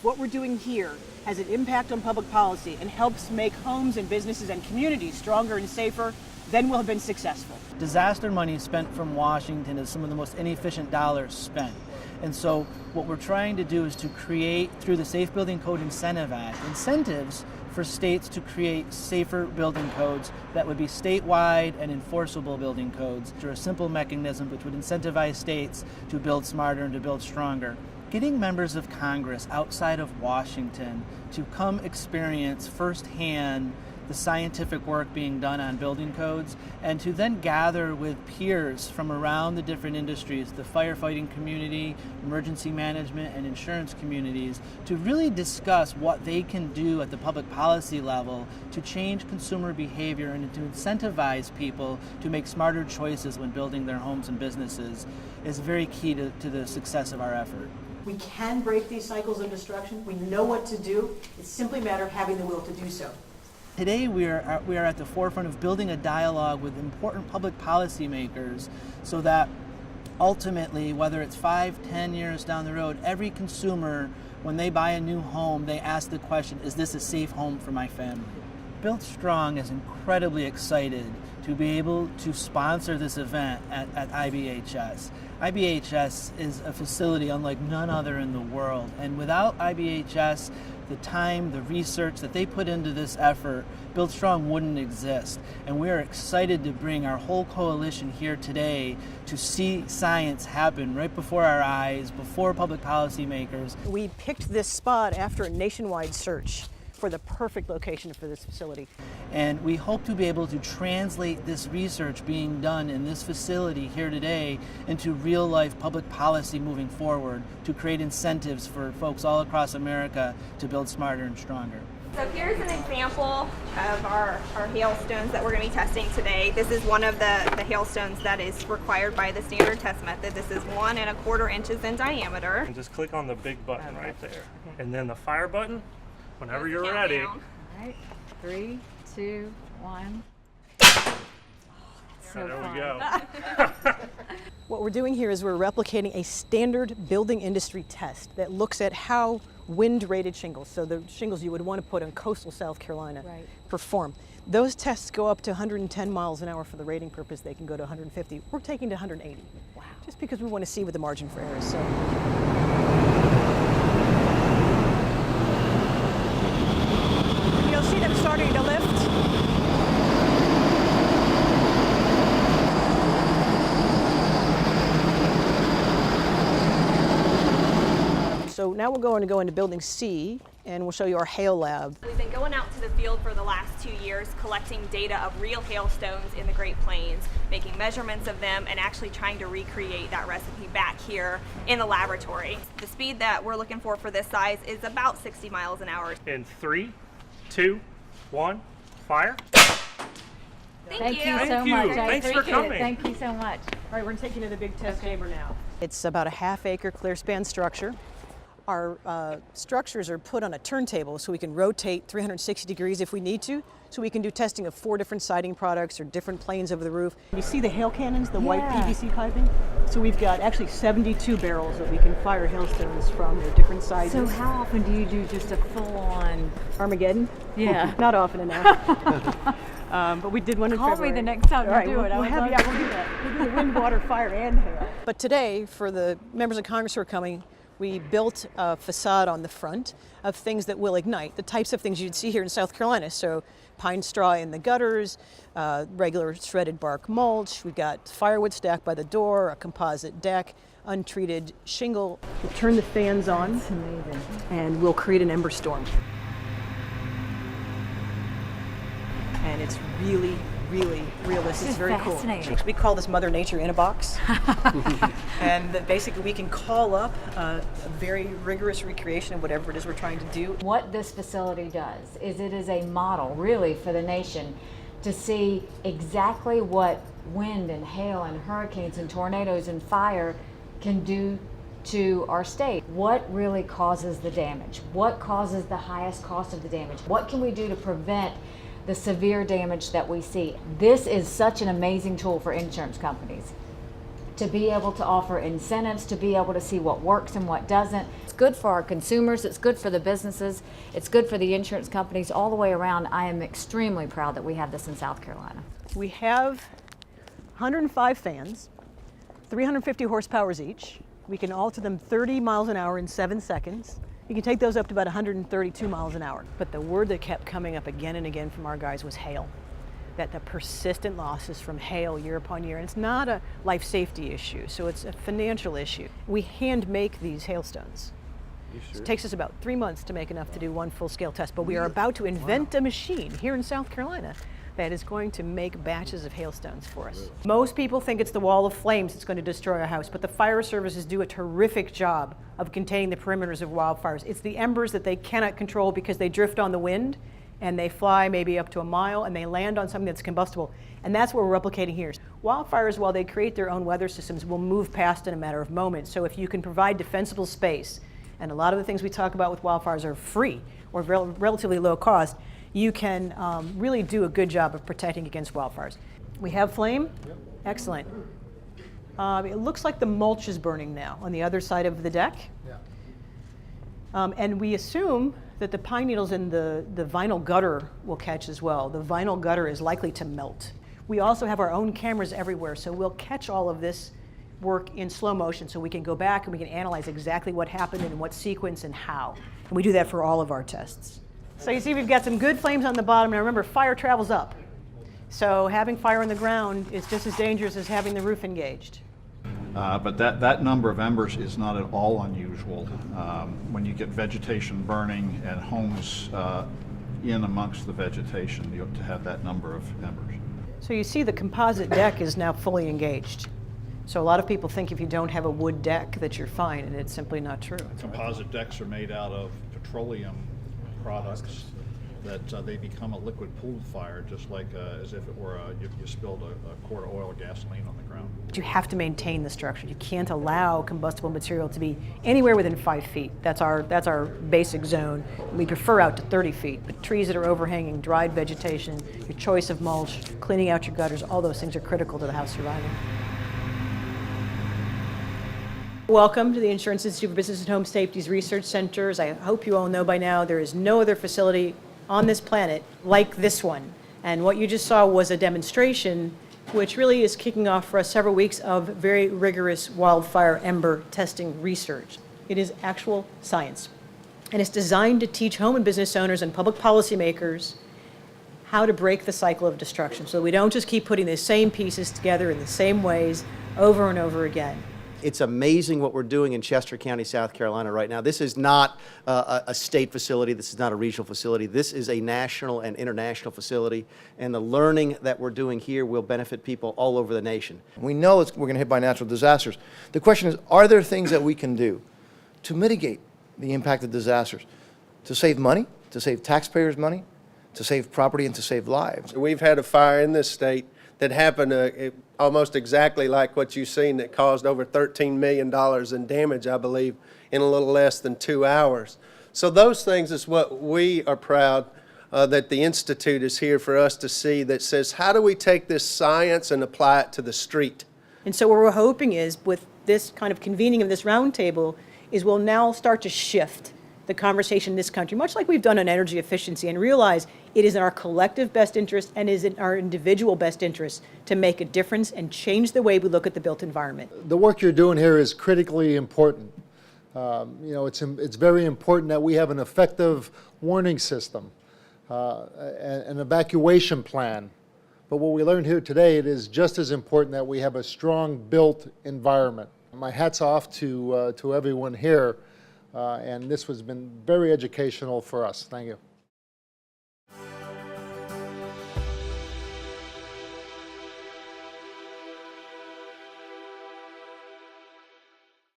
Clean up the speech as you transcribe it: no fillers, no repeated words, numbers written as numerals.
if what we're doing here has an impact on public policy and helps make homes and businesses and communities stronger and safer, then we'll have been successful. Disaster money spent from Washington is some of the most inefficient dollars spent. And so what we're trying to do is to create, through the Safe Building Code Incentive Act, incentives for states to create safer building codes that would be statewide and enforceable building codes through a simple mechanism which would incentivize states to build smarter and to build stronger. Getting members of Congress outside of Washington to come experience firsthand the scientific work being done on building codes, and to then gather with peers from around the different industries, the firefighting community, emergency management, and insurance communities, to really discuss what they can do at the public policy level to change consumer behavior and to incentivize people to make smarter choices when building their homes and businesses is very key to the success of our effort. We can break these cycles of destruction. We know what to do. It's simply a matter of having the will to do so. Today we are at the forefront of building a dialogue with important public policymakers so that ultimately, whether it's 5-10 years down the road, every consumer, when they buy a new home, they ask the question, is this a safe home for my family? BuildStrong is incredibly excited to be able to sponsor this event at IBHS. IBHS is a facility unlike none other in the world, and without IBHS, the time, the research that they put into this effort, BuildStrong wouldn't exist. And we are excited to bring our whole coalition here today to see science happen right before our eyes, before public policymakers. We picked this spot after a nationwide search for the perfect location for this facility. And we hope to be able to translate this research being done in this facility here today into real-life public policy moving forward to create incentives for folks all across America to build smarter and stronger. So here's an example of our hailstones that we're going to be testing today. This is one of the hailstones that is required by the standard test method. This is 1 1/4 inches in diameter. And just click on the big button right there. And then the fire button, whenever you're ready. All right, 3, 2, 1. So there fun. we go. What we're doing here is we're replicating a standard building industry test that looks at how wind-rated shingles, so the shingles you would want to put in coastal South Carolina, perform. Those tests go up to 110 miles an hour for the rating purpose. They can go to 150. We're taking to 180. Wow. Just because we want to see what the margin for error is. So. You'll see them starting to lift. So now we're going to go into building C, and we'll show you our hail lab. We've been going out to the field for the last 2 years, collecting data of real hailstones in the Great Plains, making measurements of them, and actually trying to recreate that recipe back here in the laboratory. The speed that we're looking for this size is about 60 miles an hour. In 3, 2, 1, fire. Thank you so much. Thanks for coming. Thank you so much. All right, we're taking to the big test chamber now. It's about a half-acre clear span structure. Our structures are put on a turntable so we can rotate 360 degrees if we need to, so we can do testing of 4 different siding products or different planes over the roof. You see the hail cannons, the white PVC piping? So we've got actually 72 barrels that we can fire hailstones from. They're different sizes. So how often do you do just a full-on Armageddon? Yeah. Not often enough. But we did one in February. Call me the next time All right, you do it. We'll do that. We'll do wind, water, fire, and hail. But today, for the members of Congress who are coming, we built a facade on the front of things that will ignite, the types of things you'd see here in South Carolina. So pine straw in the gutters, regular shredded bark mulch. We've got firewood stacked by the door, a composite deck, untreated shingle. We'll turn the fans on. That's amazing. And we'll create an ember storm. And it's really, really realistic. It's very cool. We call this Mother Nature in a box. And basically we can call up a very rigorous recreation of whatever it is we're trying to do. What this facility does is it is a model really for the nation to see exactly what wind and hail and hurricanes and tornadoes and fire can do to our state. What really causes the damage? What causes the highest cost of the damage? What can we do to prevent the severe damage that we see? This is such an amazing tool for insurance companies. to be able to offer incentives, to be able to see what works and what doesn't. It's good for our consumers, it's good for the businesses, it's good for the insurance companies, all the way around. I am extremely proud that we have this in South Carolina. We have 105 fans, 350 horsepower each. We can alter them 30 miles an hour in 7 seconds. You can take those up to about 132 miles an hour. But the word that kept coming up again and again from our guys was hail. That the persistent losses from hail year upon year, and it's not a life safety issue, so it's a financial issue. We hand make these hailstones. Sure? It takes us about 3 months to make enough to do one full-scale test, but we are about to invent a machine here in South Carolina that is going to make batches of hailstones for us. Most people think it's the wall of flames that's going to destroy a house, but the fire services do a terrific job of containing the perimeters of wildfires. It's the embers that they cannot control because they drift on the wind, and they fly maybe up to a mile, and they land on something that's combustible. And that's what we're replicating here. Wildfires, while they create their own weather systems, will move past in a matter of moments. So if you can provide defensible space, and a lot of the things we talk about with wildfires are free or relatively low cost, you can really do a good job of protecting against wildfires. We have flame? Yep. Excellent. It looks like the mulch is burning now on the other side of the deck. Yeah. And we assume that the pine needles in the vinyl gutter will catch as well. The vinyl gutter is likely to melt. We also have our own cameras everywhere, so we'll catch all of this work in slow motion so we can go back and we can analyze exactly what happened and in what sequence and how. And we do that for all of our tests. So you see we've got some good flames on the bottom, and remember, fire travels up. So having fire on the ground is just as dangerous as having the roof engaged. But that number of embers is not at all unusual. When you get vegetation burning and homes in amongst the vegetation, you have to have that number of embers. So you see the composite deck is now fully engaged. So a lot of people think if you don't have a wood deck that you're fine, and it's simply not true. Composite decks are made out of petroleum products that they become a liquid pool fire, just like as if it were you spilled a quart of oil or gasoline on the ground. You have to maintain the structure. You can't allow combustible material to be anywhere within 5 feet. That's our basic zone. We prefer out to 30 feet, but trees that are overhanging, dried vegetation, your choice of mulch, cleaning out your gutters, all those things are critical to the house surviving. Welcome to the Insurance Institute for Business and Home Safety's Research Center. As I hope you all know by now, there is no other facility on this planet like this one. And what you just saw was a demonstration which really is kicking off for us several weeks of very rigorous wildfire ember testing research. It is actual science. And it's designed to teach home and business owners and public policymakers how to break the cycle of destruction so that we don't just keep putting the same pieces together in the same ways over and over again. It's amazing what we're doing in Chester County, South Carolina right now. This is not a state facility. This is not a regional facility. This is a national and international facility, and the learning that we're doing here will benefit people all over the nation. We know we're going to hit by natural disasters. The question is, are there things that we can do to mitigate the impact of disasters, to save money, to save taxpayers' money, to save property, and to save lives? We've had a fire in this state that happened almost exactly like what you've seen, that caused over $13 million in damage, I believe, in a little less than 2 hours. So those things is what we are proud that the Institute is here for us to see, that says, how do we take this science and apply it to the street? And so what we're hoping is, with this kind of convening of this roundtable, is we'll now start to shift the conversation in this country, much like we've done on energy efficiency, and realize it is in our collective best interest and is in our individual best interest to make a difference and change the way we look at the built environment. The work you're doing here is critically important. It's very important that we have an effective warning system, an evacuation plan. But what we learned here today, it is just as important that we have a strong built environment. My hat's off to everyone here. And this has been very educational for us. Thank you.